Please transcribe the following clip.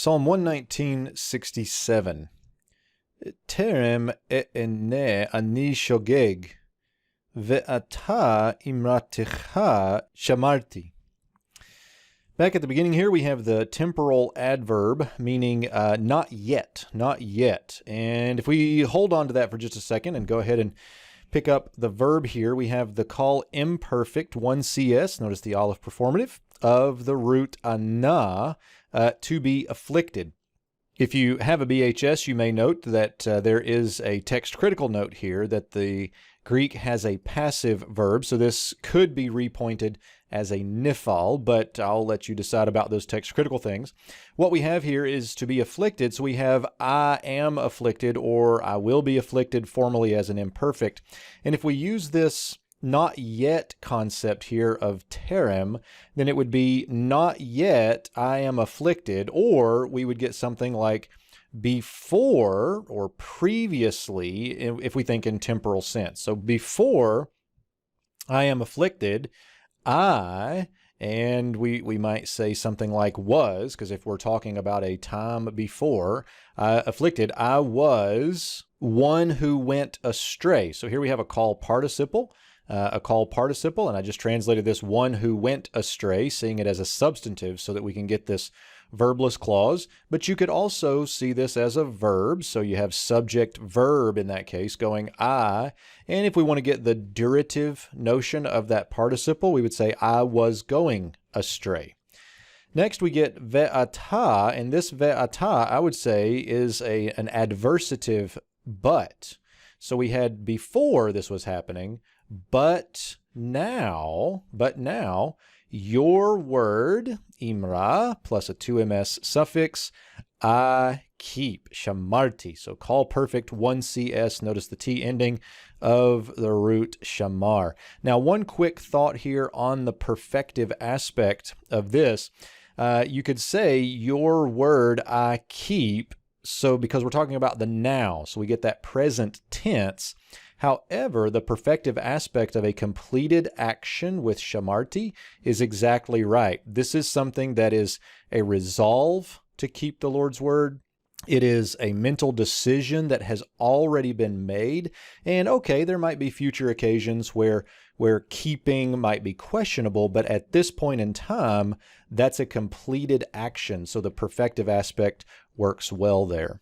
Psalm 119:67. Terem e'ene ani shogeg, ve'ata imratecha shamarti. Back at the beginning here, we have the temporal adverb, meaning not yet, not yet. And if we hold on to that for just a second and go ahead and pick up the verb here, we have the call imperfect, 1CS, notice the olive performative, of the root ana, to be afflicted. If you have a BHS, you may note that there is a text critical note here that the Greek has a passive verb, so this could be repointed as a nifal, but I'll let you decide about those text critical things. What we have here is to be afflicted, so we have I am afflicted or I will be afflicted formally as an imperfect. And if we use this not yet concept here of terem, then it would be not yet I am afflicted, or we would get something like before or previously, if we think in temporal sense. So before I am afflicted, I, and we might say something like was, because if we're talking about a time before afflicted, I was one who went astray. So here we have a call participle. And I just translated this one who went astray, seeing it as a substantive so that we can get this verbless clause. But you could also see this as a verb, so you have subject verb in that case going I. And if we want to get the durative notion of that participle, we would say I was going astray. Next we get ve'ata, and this ve'ata I would say is an adversative but. So we had before this was happening, but now, your word, imra, plus a 2ms suffix, I keep, shamarti. So call perfect, 1CS, notice the T ending of the root shamar. Now, one quick thought here on the perfective aspect of this. You could say your word, I keep, so because we're talking about the now, so we get that present tense. However, the perfective aspect of a completed action with shamarti is exactly right. This is something that is a resolve to keep the Lord's word. It is a mental decision that has already been made. And okay, there might be future occasions where keeping might be questionable, but at this point in time, that's a completed action. So the perfective aspect works well there.